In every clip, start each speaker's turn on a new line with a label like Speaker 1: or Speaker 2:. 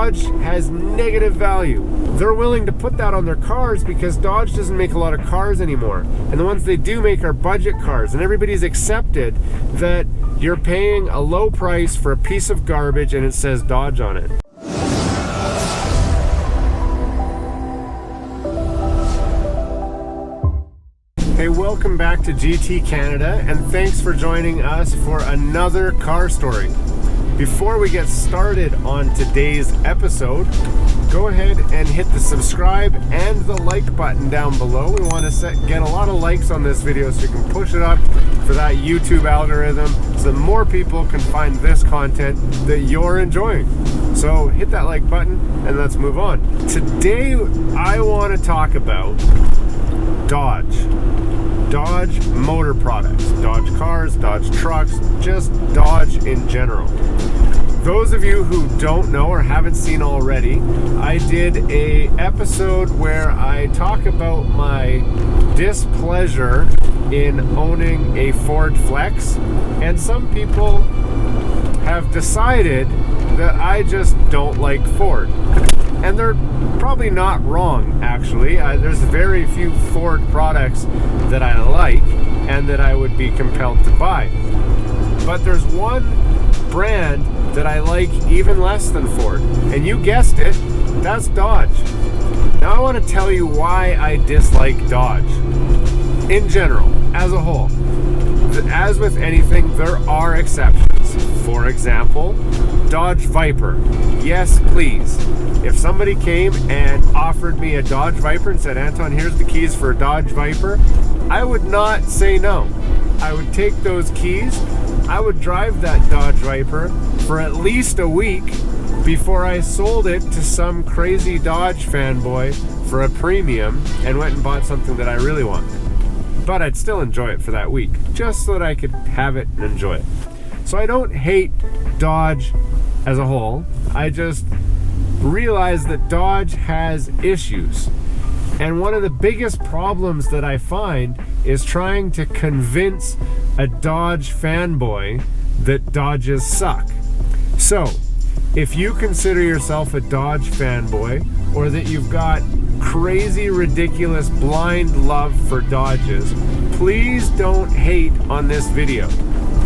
Speaker 1: Dodge has negative value. They're willing to put that on their cars because Dodge doesn't make a lot of cars anymore. And the ones they do make are budget cars. And everybody's accepted that you're paying a low price for a piece of garbage and it says Dodge on it. Hey, welcome back to GT Canada, and thanks for joining us for another car story. Before we get started on today's episode, go ahead and hit the subscribe and the like button down below. We want to get a lot of likes on this video so we can push it up for that YouTube algorithm so that more people can find this content that you're enjoying. So hit that like button and let's move on. Today I want to talk about Dodge motor products, Dodge cars, Dodge trucks, just Dodge in general. Those of you who don't know or haven't seen already, I did an episode where I talk about my displeasure in owning a Ford Flex, and some people have decided that I just don't like Ford. And they're probably not wrong, actually. There's very few Ford products that I like and that I would be compelled to buy. But there's one brand that I like even less than Ford. And you guessed it, that's Dodge. Now I want to tell you why I dislike Dodge. In general, as a whole. As with anything, there are exceptions. For example, Dodge Viper. Yes, please. If somebody came and offered me a Dodge Viper and said, Anton, here's the keys for a Dodge Viper, I would not say no. I would take those keys, I would drive that Dodge Viper for at least a week before I sold it to some crazy Dodge fanboy for a premium and went and bought something that I really want. But I'd still enjoy it for that week, just so that I could have it and enjoy it. So I don't hate Dodge as a whole. I just realize that Dodge has issues. And one of the biggest problems that I find is trying to convince a Dodge fanboy that Dodges suck. So, if you consider yourself a Dodge fanboy, or that you've got crazy, ridiculous, blind love for Dodges, please don't hate on this video.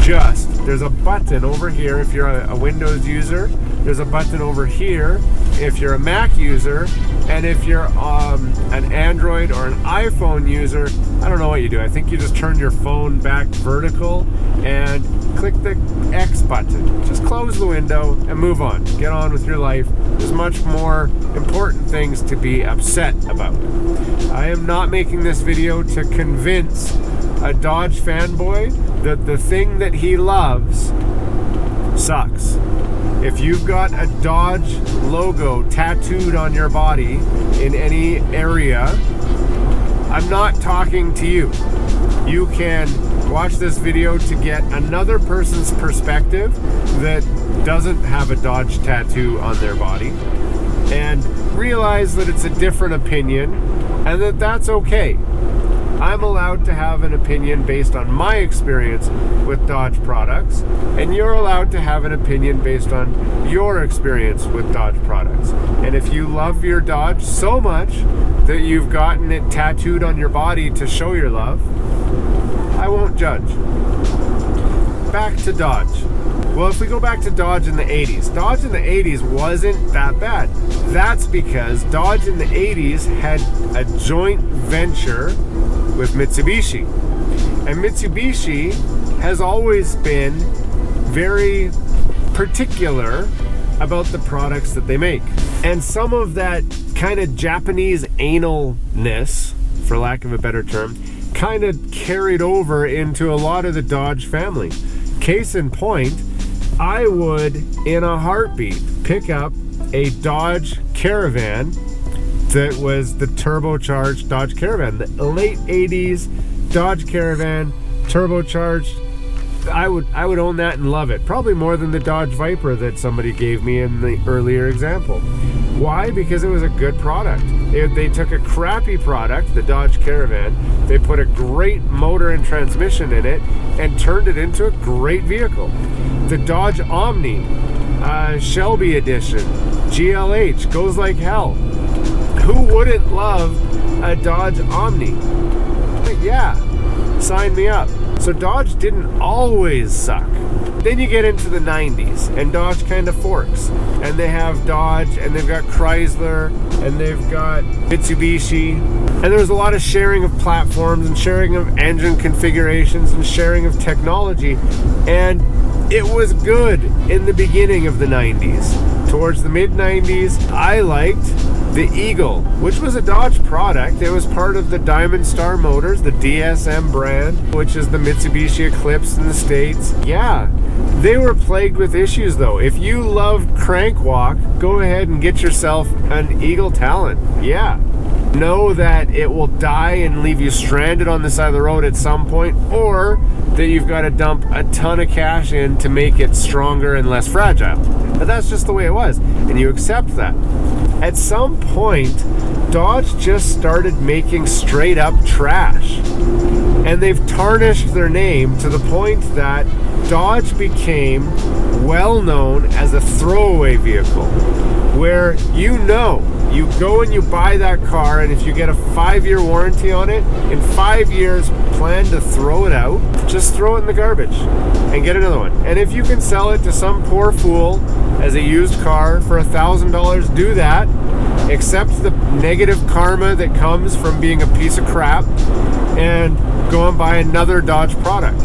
Speaker 1: There's a button over here if you're a Windows user, there's a button over here if you're a Mac user, and if you're an Android or an iPhone user, I don't know what you do. I think you just turn your phone back vertical and click the X button. Just close the window and move on. Get on with your life. There's much more important things to be upset about. I am not making this video to convince a Dodge fanboy that the thing that he loves sucks. If you've got a Dodge logo tattooed on your body in any area, I'm not talking to you. You can watch this video to get another person's perspective that doesn't have a Dodge tattoo on their body and realize that it's a different opinion and that that's okay. I'm allowed to have an opinion based on my experience with Dodge products, and you're allowed to have an opinion based on your experience with Dodge products. And if you love your Dodge so much that you've gotten it tattooed on your body to show your love, I won't judge. Back to Dodge. Well, if we go back to Dodge in the 80s, Dodge in the 80s wasn't that bad. That's because Dodge in the 80s had a joint venture with Mitsubishi. And Mitsubishi has always been very particular about the products that they make. And some of that kind of Japanese analness, for lack of a better term, kind of carried over into a lot of the Dodge family. Case in point, I would, in a heartbeat, pick up a Dodge Caravan that was the turbocharged Dodge Caravan. The late 80s Dodge Caravan, turbocharged. I would own that and love it. Probably more than the Dodge Viper that somebody gave me in the earlier example. Why? Because it was a good product. They took a crappy product, the Dodge Caravan, they put a great motor and transmission in it and turned it into a great vehicle. The Dodge Omni Shelby edition, GLH, goes like hell. Who wouldn't love a Dodge Omni? Yeah, sign me up. So Dodge didn't always suck. Then you get into the 90s and Dodge kind of forks, and they have Dodge and they've got Chrysler and they've got Mitsubishi, and there's a lot of sharing of platforms and sharing of engine configurations and sharing of technology, and it was good in the beginning of the 90s. Towards the mid 90s, I liked the Eagle, which was a Dodge product. It was part of the Diamond Star Motors, the DSM brand, which is the Mitsubishi Eclipse in the States. Yeah, they were plagued with issues though. If you love crank walk, go ahead and get yourself an Eagle Talent. Yeah. Know that it will die and leave you stranded on the side of the road at some point, or that you've got to dump a ton of cash in to make it stronger and less fragile. But that's just the way it was, and you accept that. At some point, Dodge just started making straight up trash, and they've tarnished their name to the point that Dodge became well known as a throwaway vehicle, where you go and you buy that car, and if you get a 5-year warranty on it, in 5 years plan to throw it out. Just throw it in the garbage and get another one. And if you can sell it to some poor fool as a used car for $1,000, do that. Accept the negative karma that comes from being a piece of crap and go and buy another Dodge product.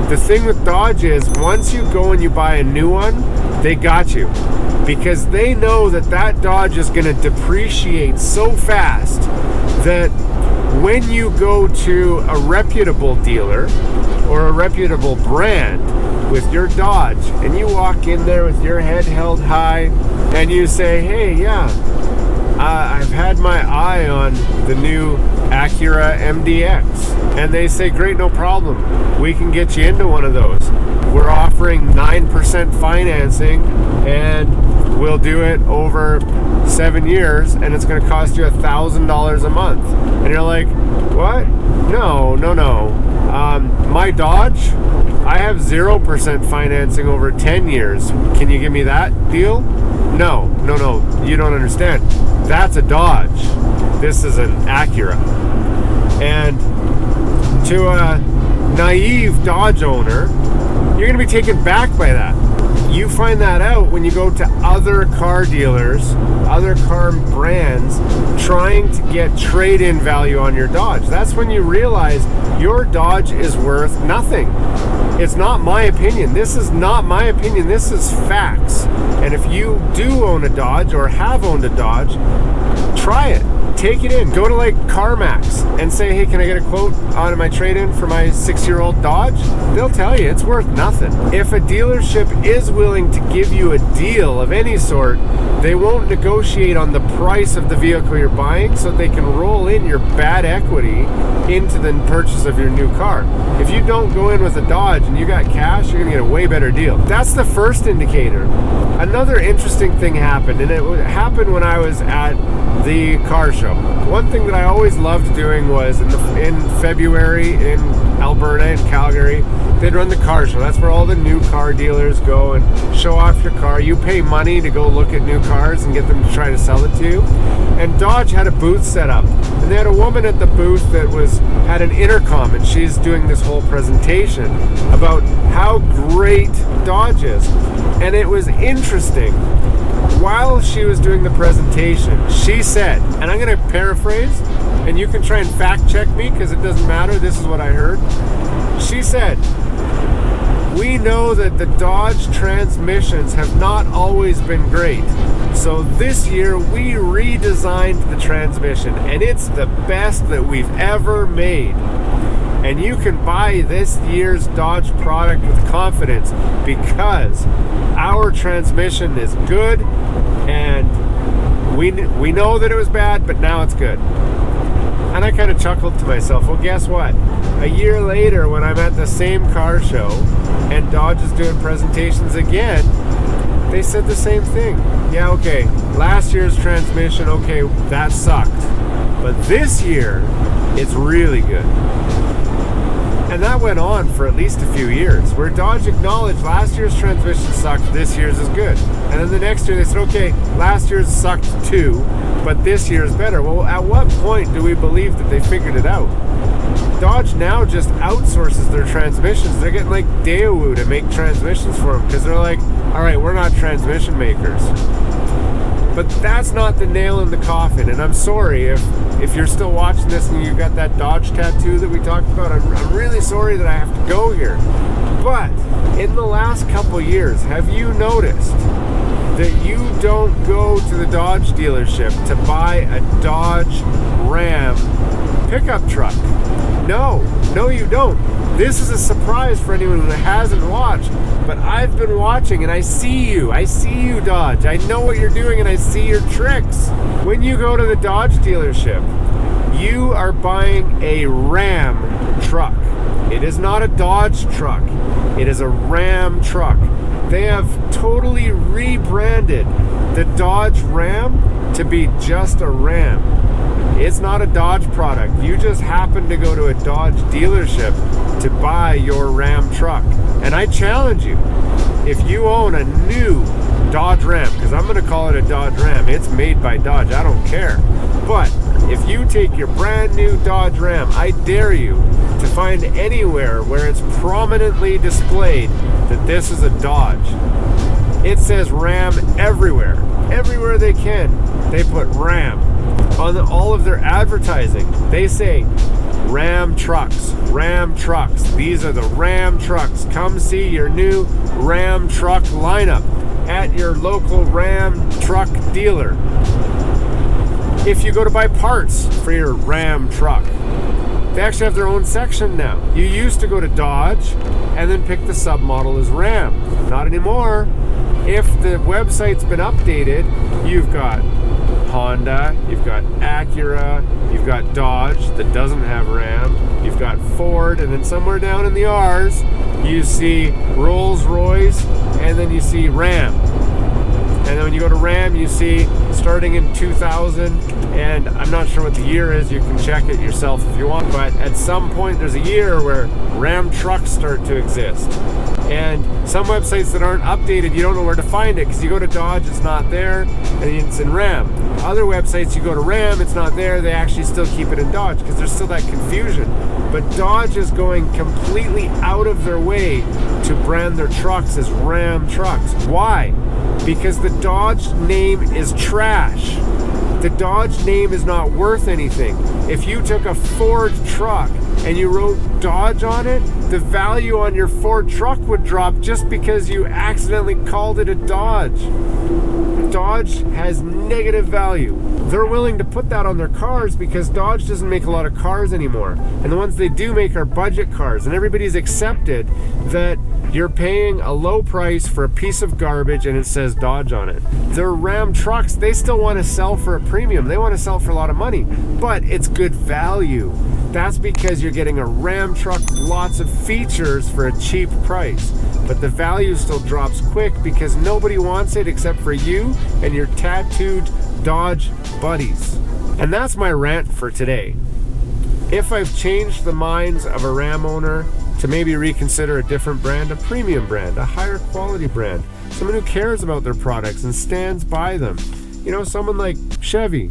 Speaker 1: The thing with Dodge is, once you go and you buy a new one, they got you, because they know that that Dodge is going to depreciate so fast that when you go to a reputable dealer or a reputable brand with your Dodge and you walk in there with your head held high and you say, hey, yeah, I've had my eye on the new Acura MDX, and they say, great, no problem, we can get you into one of those. We're offering 9% financing, and we'll do it over 7 years, and it's going to cost you $1,000 a month. And you're like, what? No. My Dodge, I have 0% financing over 10 years. Can you give me that deal? No, you don't understand. That's a Dodge. This is an Acura. And to a naive Dodge owner, you're going to be taken back by that. You find that out when you go to other car dealers, other car brands, trying to get trade-in value on your Dodge. That's when you realize your Dodge is worth nothing. It's not my opinion. This is not my opinion. This is facts. And if you do own a Dodge or have owned a Dodge, try it. Take it in. Go to like CarMax and say, hey, can I get a quote on my trade-in for my 6-year-old Dodge? They'll tell you it's worth nothing. If a dealership is willing to give you a deal of any sort, they won't negotiate on the price of the vehicle you're buying, so they can roll in your bad equity into the purchase of your new car. If you don't go in with a Dodge and you got cash, you're gonna get a way better deal. That's the first indicator. Another interesting thing happened, and it happened when I was at the car show. One thing that I always loved doing was in February in Alberta and Calgary, they'd run the car show. That's where all the new car dealers go and show off your car. You pay money to go look at new cars and get them to try to sell it to you. And Dodge had a booth set up, and they had a woman at the booth that had an intercom, and she's doing this whole presentation about how great Dodge is. And it was interesting. While she was doing the presentation, she said, and I'm going to paraphrase, and you can try and fact check me because it doesn't matter, this is what I heard. She said, we know that the Dodge transmissions have not always been great. So this year we redesigned the transmission, and it's the best that we've ever made. And you can buy this year's Dodge product with confidence because our transmission is good, and we know that it was bad, but now it's good. And I kind of chuckled to myself, well, guess what? A year later, when I'm at the same car show and Dodge is doing presentations again, they said the same thing. Yeah, okay, last year's transmission, okay, that sucked. But this year, it's really good. And that went on for at least a few years, where Dodge acknowledged last year's transmission sucked, this year's is good. And then the next year they said, okay, last year's sucked too, but this year's better. Well, at what point do we believe that they figured it out? Dodge now just outsources their transmissions. They're getting like Daewoo to make transmissions for them because they're like, all right, we're not transmission makers. But that's not the nail in the coffin. And I'm sorry if you're still watching this and you've got that Dodge tattoo that we talked about. I'm really sorry that I have to go here. But in the last couple years, have you noticed that you don't go to the Dodge dealership to buy a Dodge Ram pickup truck? No, you don't. This is a surprise for anyone who hasn't watched, but I've been watching and I see you, Dodge. I know what you're doing and I see your tricks. When you go to the Dodge dealership, you are buying a Ram truck. It is not a Dodge truck. It is a Ram truck. They have totally rebranded the Dodge Ram to be just a Ram. It's not a Dodge product. You just happen to go to a Dodge dealership to buy your Ram truck. And I challenge you, if you own a new Dodge Ram, because I'm going to call it a Dodge Ram, it's made by Dodge, I don't care. But if you take your brand new Dodge Ram, I dare you to find anywhere where it's prominently displayed that this is a Dodge. It says Ram everywhere. Everywhere they can, they put Ram. On all of their advertising, they say Ram trucks, Ram trucks. These are the Ram trucks. Come see your new Ram truck lineup at your local Ram truck dealer. If you go to buy parts for your Ram truck, they actually have their own section now. You used to go to Dodge and then pick the submodel as Ram. Not anymore. If the website's been updated, you've got Honda, you've got Acura, you've got Dodge that doesn't have Ram, you've got Ford, and then somewhere down in the R's, you see Rolls-Royce, and then you see Ram. And then when you go to Ram, you see starting in 2000, and I'm not sure what the year is, you can check it yourself if you want, but at some point there's a year where Ram trucks start to exist. And some websites that aren't updated, you don't know where to find it, because you go to Dodge, it's not there, and it's in Ram. Other websites, you go to Ram, it's not there, they actually still keep it in Dodge, because there's still that confusion. But Dodge is going completely out of their way to brand their trucks as Ram trucks. Why? Because the Dodge name is trash. The Dodge name is not worth anything. If you took a Ford truck and you wrote Dodge on it, the value on your Ford truck would drop just because you accidentally called it a Dodge. Dodge has negative value. They're willing to put that on their cars because Dodge doesn't make a lot of cars anymore. And the ones they do make are budget cars. And everybody's accepted that you're paying a low price for a piece of garbage and it says Dodge on it. Their Ram trucks, they still want to sell for a premium. They want to sell for a lot of money, but it's good value. That's because you're getting a Ram truck, lots of features for a cheap price. But the value still drops quick because nobody wants it except for you and your tattooed Dodge buddies. And that's my rant for today. If I've changed the minds of a Ram owner to maybe reconsider a different brand, a premium brand, a higher quality brand, someone who cares about their products and stands by them. You know, someone like Chevy,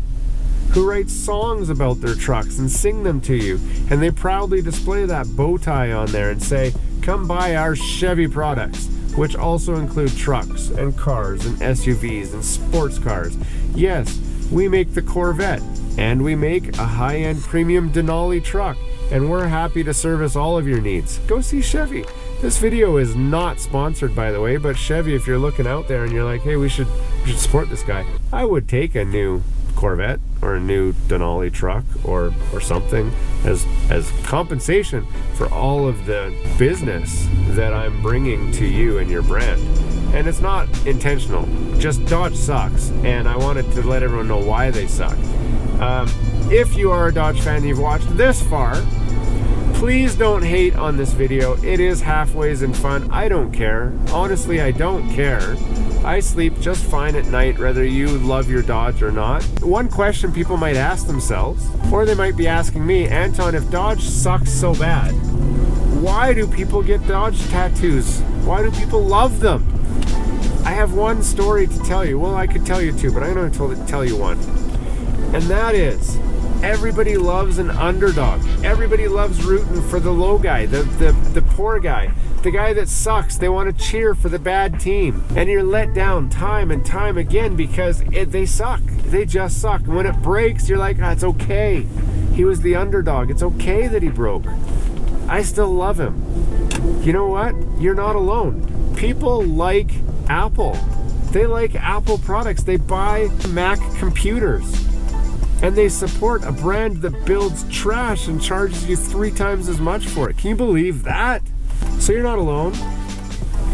Speaker 1: who writes songs about their trucks and sing them to you, and they proudly display that bow tie on there and say, come buy our Chevy products, which also include trucks and cars and SUVs and sports cars. Yes, we make the Corvette, and we make a high-end premium Denali truck, and we're happy to service all of your needs. Go see Chevy. This video is not sponsored, by the way, but Chevy, if you're looking out there and you're like, hey, we should support this guy, I would take a new Corvette or a new Denali truck or something as compensation for all of the business that I'm bringing to you and your brand. And it's not intentional, just Dodge sucks, and I wanted to let everyone know why they suck. If you are a Dodge fan and you've watched this far, please don't hate on this video. It is halfways in fun. I don't care. Honestly, I don't care. I sleep just fine at night, whether you love your Dodge or not. One question people might ask themselves, or they might be asking me, Anton, if Dodge sucks so bad, Why do people get Dodge tattoos? Why do people love them? I have one story to tell you. Well, I could tell you two, but I'm going to tell you one. And that is, everybody loves an underdog. Everybody loves rooting for the low guy, the poor guy, the guy that sucks. They want to cheer for the bad team. And you're let down time and time again because they suck. They just suck. And when it breaks, you're like, it's okay. He was the underdog. It's okay that he broke. I still love him. You know what? You're not alone. People like Apple. They like Apple products. They buy Mac computers. And they support a brand that builds trash and charges you 3 times as much for it. Can you believe that? So you're not alone.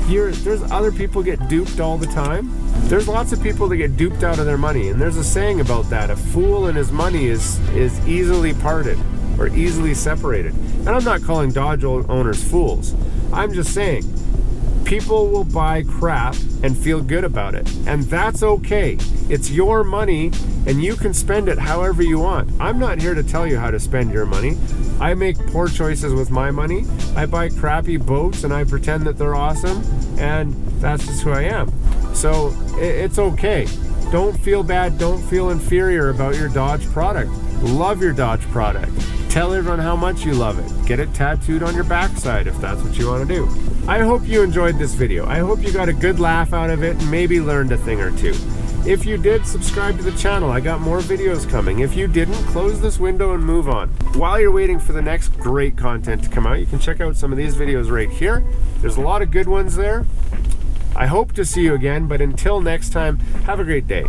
Speaker 1: There's other people get duped all the time. There's lots of people that get duped out of their money. And there's a saying about that. A fool and his money is easily parted or easily separated. And I'm not calling Dodge owners fools. I'm just saying, people will buy crap and feel good about it. And that's okay. It's your money and you can spend it however you want. I'm not here to tell you how to spend your money. I make poor choices with my money. I buy crappy boats and I pretend that they're awesome. And that's just who I am. So it's okay. Don't feel bad. Don't feel inferior about your Dodge product. Love your Dodge product. Tell everyone how much you love it. Get it tattooed on your backside if that's what you want to do. I hope you enjoyed this video. I hope you got a good laugh out of it and maybe learned a thing or two. If you did, subscribe to the channel. I got more videos coming. If you didn't, close this window and move on. While you're waiting for the next great content to come out, you can check out some of these videos right here. There's a lot of good ones there. I hope to see you again, but until next time, have a great day.